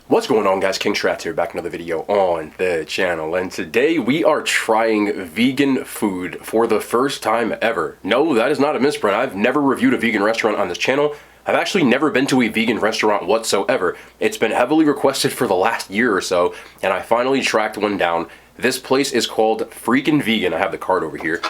What's going on, guys? King Stratz here, back another video on the channel, and today we are trying vegan food for the first time ever. No, that is not a misprint. I've never reviewed a vegan restaurant on this channel. I've actually never been to a vegan restaurant whatsoever. It's been heavily requested for the last year or so, and I finally tracked one down. This place is called Freakin Vegan. I have the card over here.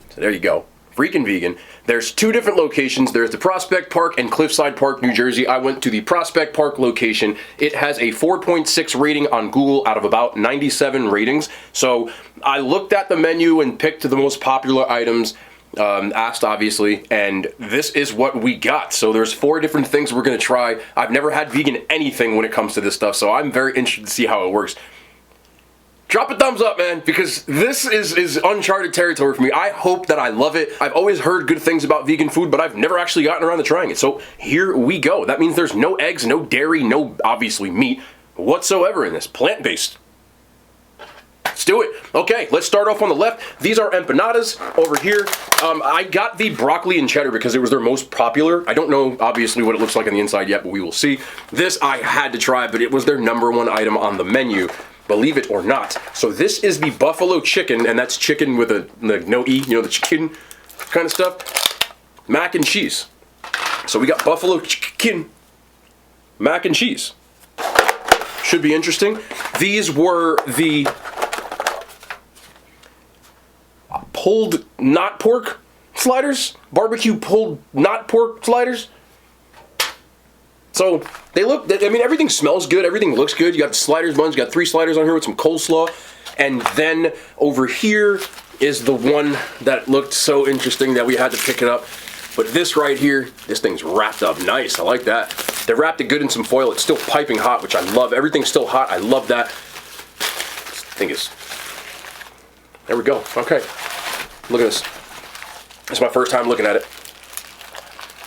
So there you go. Freakin Vegan. There's two different locations. There's the Prospect Park and Cliffside Park, New Jersey. I went to the Prospect Park location. It has a 4.6 rating on Google out of about 97 ratings. So I looked at the menu and picked the most popular items, asked obviously, and this is what we got. So there's 4 different things we're gonna try. I've never had vegan anything when it comes to this stuff, so I'm very interested to see how it works. Drop a thumbs up, man, because this is uncharted territory for me. I hope that I love it. I've always heard good things about vegan food, but I've never actually gotten around to trying it. So here we go. That means there's no eggs, no dairy, no, obviously, meat whatsoever in this. Plant-based. Let's do it. Okay, let's start off on the left. These are empanadas over here. I got the broccoli and cheddar because it was their most popular. I don't know, obviously, what it looks like on the inside yet, but we will see. This I had to try, but it was their #1 item on the menu. Believe it or not. So this is the buffalo chicken, and that's chicken with no E, you know, the chicken kind of stuff. Mac and cheese. So we got buffalo chicken, mac and cheese. Should be interesting. These were the pulled not pork sliders, barbecue pulled not pork sliders. So they look, I mean, everything smells good, everything looks good. You got the sliders buns, you got 3 sliders on here with some coleslaw. And then over here is the one that looked so interesting that we had to pick it up. But this right here, this thing's wrapped up nice. I like that. They wrapped it good in some foil. It's still piping hot, which I love. Everything's still hot. I love that. This thing is, there we go. Okay, look at this. It's my first time looking at it.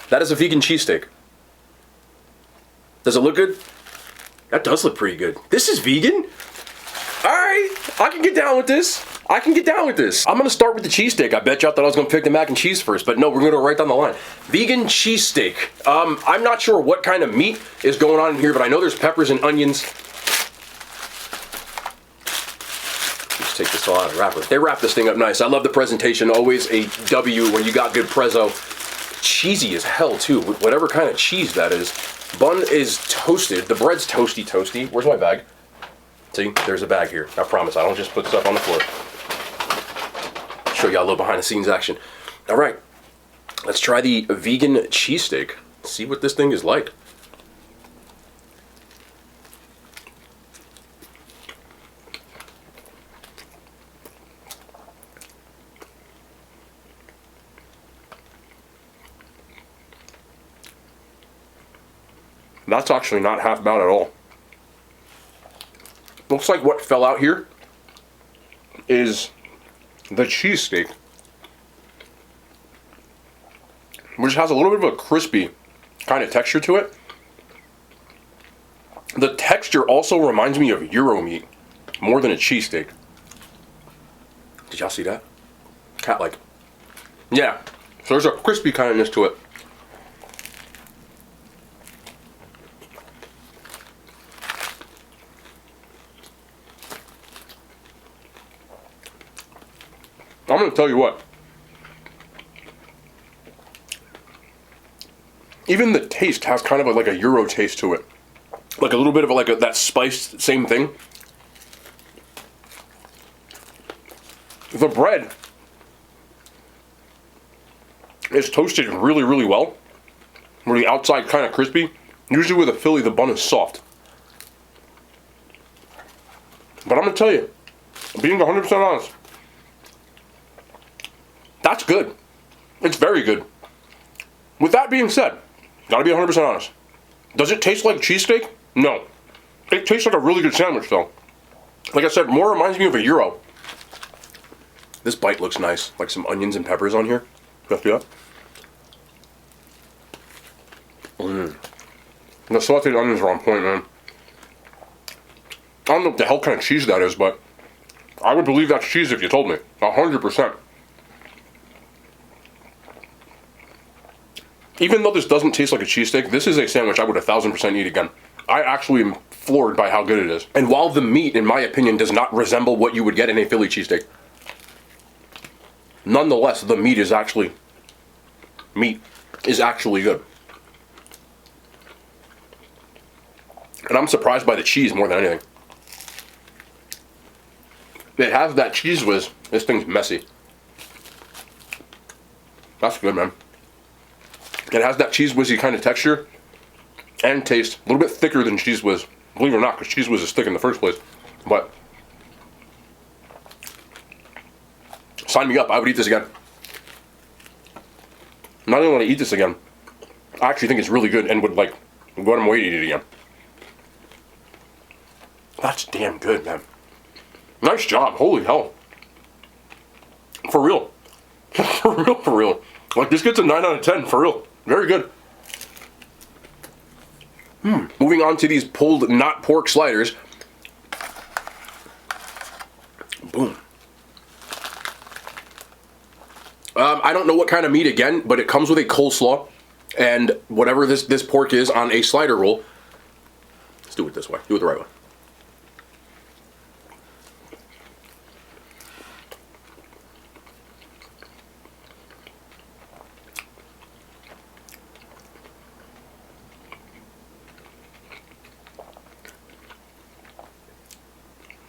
That is a vegan cheesesteak. Does it look good? That does look pretty good. This is vegan? Alright, I can get down with this. I can get down with this. I'm gonna start with the cheesesteak. I bet y'all thought I was gonna pick the mac and cheese first, but no, we're gonna go right down the line. Vegan cheesesteak. I'm not sure what kind of meat is going on in here, but I know there's peppers and onions. Let's take this all out of the wrapper. They wrap this thing up nice. I love the presentation. Always a W when you got good prezzo. Cheesy as hell too, whatever kind of cheese that is. Bun is toasted. The bread's toasty. Where's my bag? See, there's a bag here. I promise, I don't just put stuff on the floor. Show y'all a little behind the scenes action. All right, let's try the vegan cheesesteak. See what this thing is like. That's actually not half bad at all. Looks like what fell out here is the cheesesteak, which has a little bit of a crispy kind of texture to it. The texture also reminds me of Euro meat more than a cheesesteak. Did y'all see that? Cat-like. Yeah, so there's a crispy kindness to it. I'm going to tell you what, even the taste has kind of like a Euro taste to it. Like a little bit of that spiced same thing. The bread is toasted really, really well. Where the outside kind of crispy. Usually with a Philly, the bun is soft. But I'm going to tell you, being 100% honest, that's good. It's very good. With that being said, gotta be 100% honest. Does it taste like cheesesteak? No. It tastes like a really good sandwich though. Like I said, more reminds me of a Euro. This bite looks nice. Like some onions and peppers on here. Let's do that. The sauteed onions are on point, man. I don't know what the hell kind of cheese that is, but I would believe that's cheese if you told me. 100%. Even though this doesn't taste like a cheesesteak, this is a sandwich I would 1000% eat again. I actually am floored by how good it is. And while the meat, in my opinion, does not resemble what you would get in a Philly cheesesteak, nonetheless, the meat is actually good. And I'm surprised by the cheese more than anything. It has that cheese whiz. This thing's messy. That's good, man. It has that cheese whizzy kind of texture and taste. A little bit thicker than cheese whiz. Believe it or not, because cheese whiz is thick in the first place. But sign me up. I would eat this again. Not only want to eat this again, I actually think it's really good and would like go out of my way to eat it again. That's damn good, man. Nice job. Holy hell. For real. For real, for real. Like, this gets a 9 out of 10, for real. Very good. Moving on to these pulled not pork sliders. Boom. I don't know what kind of meat again, but it comes with a coleslaw and whatever this pork is on a slider roll. Let's do it this way. Do it the right way.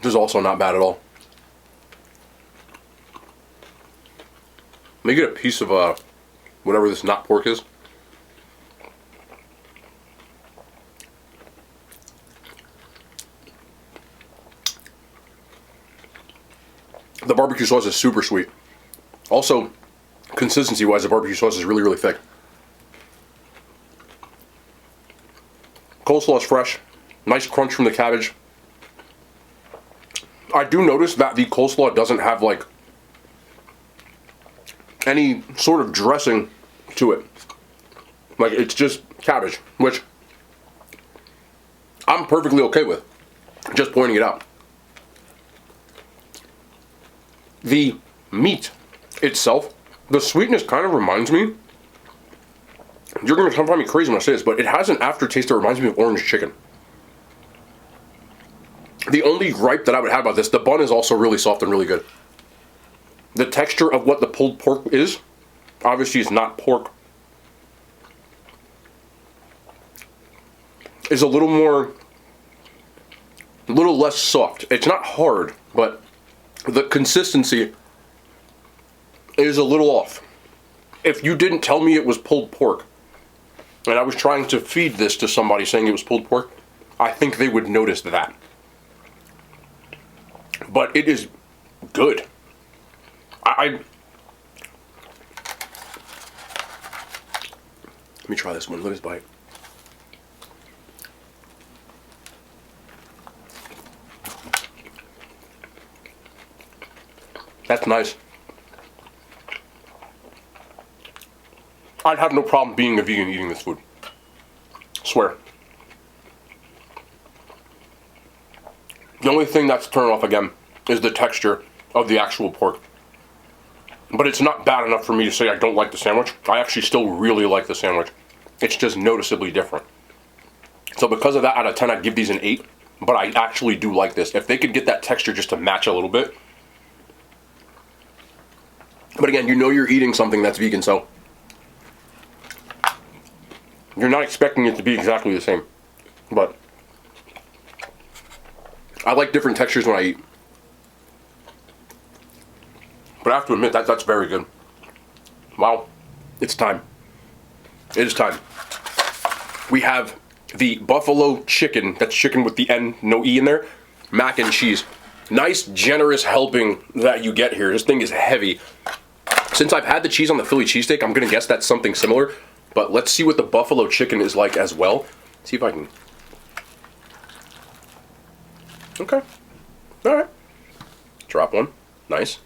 This is also not bad at all. Let me get a piece of whatever this not pork is. The barbecue sauce is super sweet. Also, consistency-wise, the barbecue sauce is really, really thick. Coleslaw is fresh. Nice crunch from the cabbage. I do notice that the coleslaw doesn't have like any sort of dressing to it. Like, it's just cabbage, which I'm perfectly okay with. Just pointing it out. The meat itself, the sweetness kind of reminds me, you're going to find me crazy when I say this, but it has an aftertaste that reminds me of orange chicken. The only gripe that I would have about this, the bun is also really soft and really good. The texture of what the pulled pork is, obviously is not pork, is a little less soft. It's not hard, but the consistency is a little off. If you didn't tell me it was pulled pork, and I was trying to feed this to somebody saying it was pulled pork, I think they would notice that. But it is good. Let me try this one. Let us bite. That's nice. I'd have no problem being a vegan eating this food. Swear. The only thing that's turned off again is the texture of the actual pork. But it's not bad enough for me to say I don't like the sandwich. I actually still really like the sandwich. It's just noticeably different. So because of that, out of 10, I'd give these an 8. But I actually do like this. If they could get that texture just to match a little bit. But again, you know you're eating something that's vegan, so you're not expecting it to be exactly the same. But I like different textures when I eat. But I have to admit, that's very good. Wow. It's time. It is time. We have the buffalo chicken. That's chicken with the N, no E in there. Mac and cheese. Nice, generous helping that you get here. This thing is heavy. Since I've had the cheese on the Philly cheesesteak, I'm going to guess that's something similar. But let's see what the buffalo chicken is like as well. See if I can... Okay. Alright. Drop one. Nice.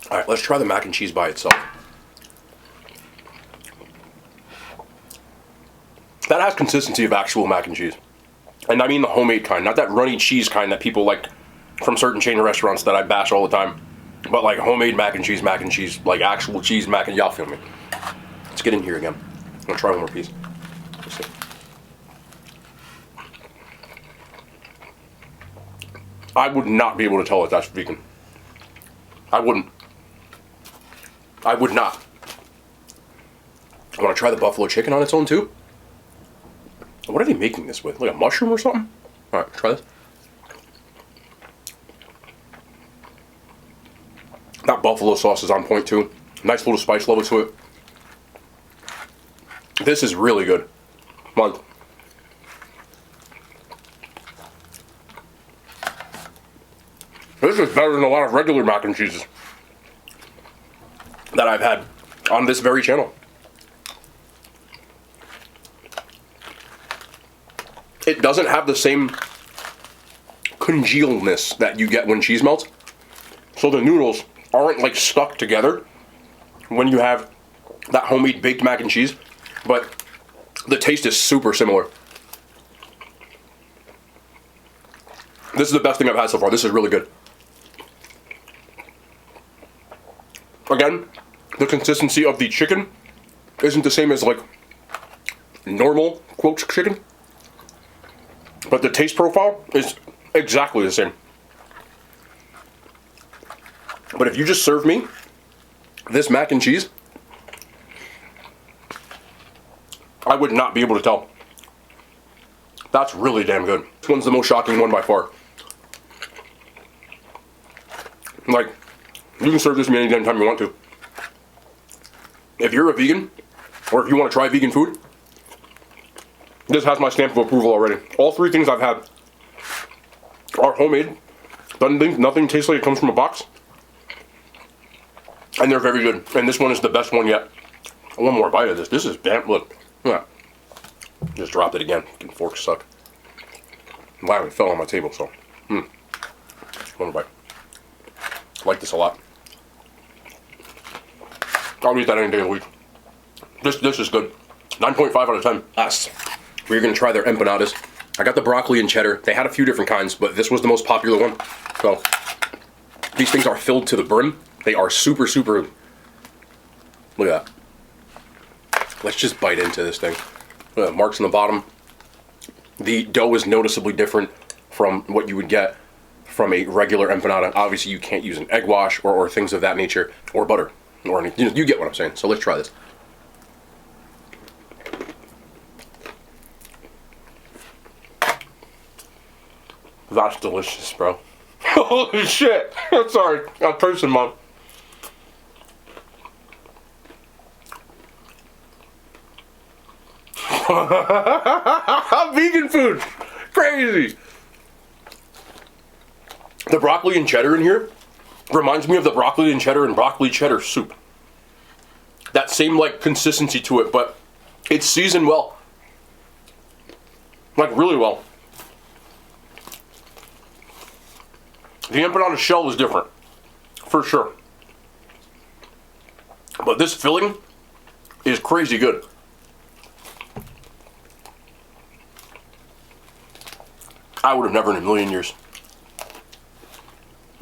Alright, let's try the mac and cheese by itself. That has consistency of actual mac and cheese. And I mean the homemade kind, not that runny cheese kind that people like from certain chain restaurants that I bash all the time. But like homemade mac and cheese, like actual cheese mac and y'all feel me. Let's get in here again. I'm gonna try one more piece. Let's see. I would not be able to tell if that's vegan. I wouldn't. I would not. I want to try the buffalo chicken on its own too. What are they making this with? Like a mushroom or something? Alright, try this. That buffalo sauce is on point too. Nice little spice level to it. This is really good. Come on. This is better than a lot of regular mac and cheeses that I've had on this very channel. It doesn't have the same congealness that you get when cheese melts. So the noodles aren't like stuck together when you have that homemade baked mac and cheese, but the taste is super similar. This is the best thing I've had so far. This is really good. Again, the consistency of the chicken isn't the same as like normal quote chicken, but the taste profile is exactly the same. But if you just serve me this mac and cheese, I would not be able to tell. That's really damn good. This one's the most shocking one by far. Like, you can serve this to me any damn time you want to. If you're a vegan, or if you want to try vegan food, this has my stamp of approval already. All three things I've had are homemade. Nothing tastes like it comes from a box. And they're very good. And this one is the best one yet. One more bite of this. This is damn, look. Yeah. Just dropped it again. Forks suck. Wow, it fell on my table, so. One more bite. I like this a lot. I'll eat that any day of the week. This is good. 9.5 out of 10. Last, we're gonna try their empanadas. I got the broccoli and cheddar. They had a few different kinds, but this was the most popular one. So, these things are filled to the brim. They are super, super, look at that. Let's just bite into this thing. Marks on the bottom. The dough is noticeably different from what you would get from a regular empanada. Obviously, you can't use an egg wash or things of that nature, or butter, or any, you get what I'm saying. So let's try this. That's delicious, bro. Holy shit! I'm sorry, I'm cursing, Mom. Vegan food! Crazy! The broccoli and cheddar in here reminds me of the broccoli and broccoli cheddar soup. That same like consistency to it, but it's seasoned well. Like really well. The empanada shell is different, for sure. But this filling is crazy good. I would have never in a million years.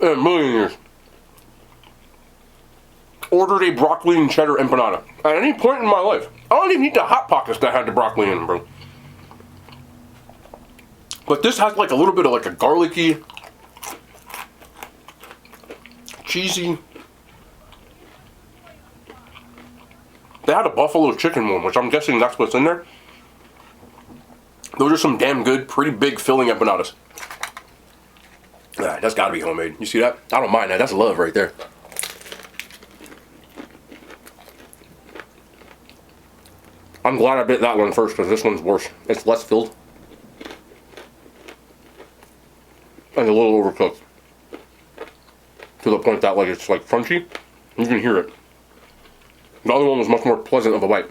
In a million years. Ordered a broccoli and cheddar empanada. At any point in my life. I don't even eat the Hot Pockets that had the broccoli in them, bro. But this has like a little bit of like a garlicky, cheesy. They had a buffalo chicken one, which I'm guessing that's what's in there. Those are some damn good, pretty big filling empanadas. That's gotta be homemade. You see that? I don't mind that. That's love right there. I'm glad I bit that one first because this one's worse. It's less filled. And a little overcooked. To the point that like it's like crunchy. You can hear it. The other one was much more pleasant of a bite.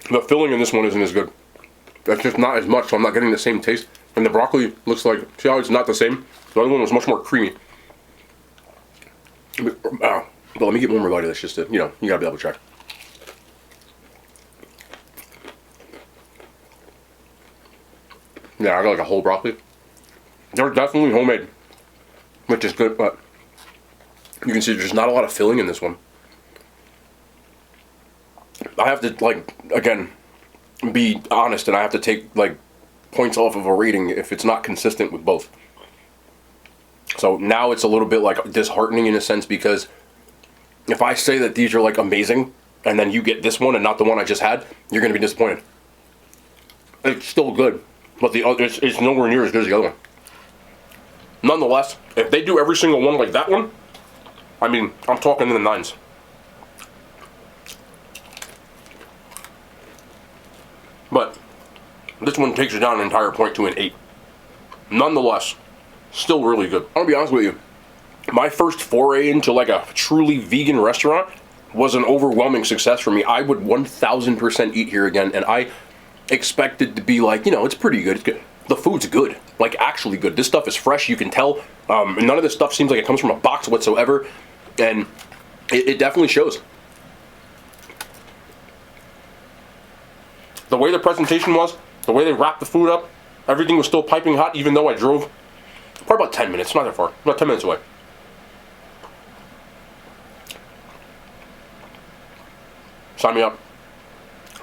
The filling in this one isn't as good. That's just not as much, so I'm not getting the same taste. And the broccoli looks like, see how it's not the same? The other one was much more creamy. But let me get one more bite of this just to, you know, you gotta be able to check. Yeah, I got like a whole broccoli. They're definitely homemade, which is good, but you can see there's not a lot of filling in this one. I have to, like, again, be honest, and I have to take, like, points off of a rating if it's not consistent with both. So now it's a little bit, like, disheartening in a sense, because if I say that these are, like, amazing, and then you get this one and not the one I just had, you're going to be disappointed. It's still good, but the other, it's nowhere near as good as the other one. Nonetheless, if they do every single one like that one, I mean, I'm talking in the 9s. But this one takes it down an entire point to an 8. Nonetheless, still really good. I'll be honest with you. My first foray into like a truly vegan restaurant was an overwhelming success for me. I would 1000% eat here again, and I expected to be like, you know, it's pretty good. It's good. The food's good, like actually good. This stuff is fresh, you can tell. None of this stuff seems like it comes from a box whatsoever, and it definitely shows. The way the presentation was, the way they wrapped the food up, everything was still piping hot, even though I drove probably about 10 minutes, not that far, about 10 minutes away. Sign me up.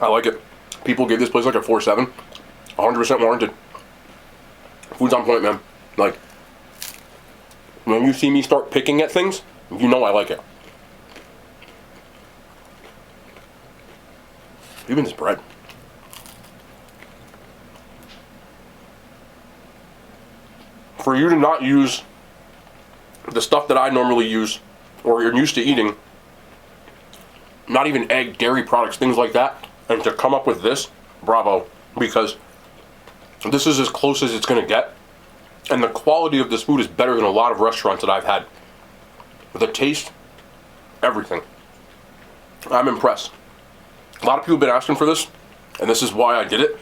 I like it. People gave this place like a 4.7, 100% warranted. Food's on point, man. Like, when you see me start picking at things, you know I like it. Even this bread. For you to not use the stuff that I normally use, or you're used to eating, not even egg, dairy products, things like that, and to come up with this, bravo, because this is as close as it's going to get, and the quality of this food is better than a lot of restaurants that I've had. The taste, everything. I'm impressed. A lot of people have been asking for this, and this is why I did it.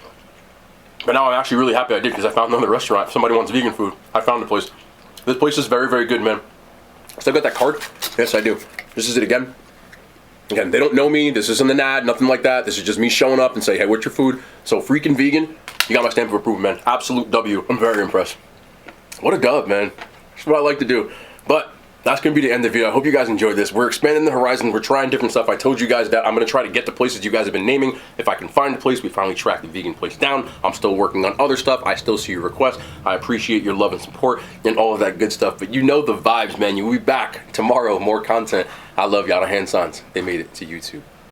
But now I'm actually really happy I did, because I found another restaurant. If somebody wants vegan food, I found a place. This place is very, very good, man. Still got that card? Yes, I do. This is it again. Again, they don't know me. This isn't an ad, nothing like that. This is just me showing up and say, hey, what's your food? So Freakin Vegan, you got my stamp of approval, man. Absolute W. I'm very impressed. What a dub, man. That's what I like to do. But that's going to be the end of the video. I hope you guys enjoyed this. We're expanding the horizon. We're trying different stuff. I told you guys that I'm going to try to get the places you guys have been naming. If I can find a place, we finally tracked the vegan place down. I'm still working on other stuff. I still see your requests. I appreciate your love and support and all of that good stuff. But you know the vibes, man. You'll be back tomorrow. More content. I love y'all. The hand signs. They made it to YouTube.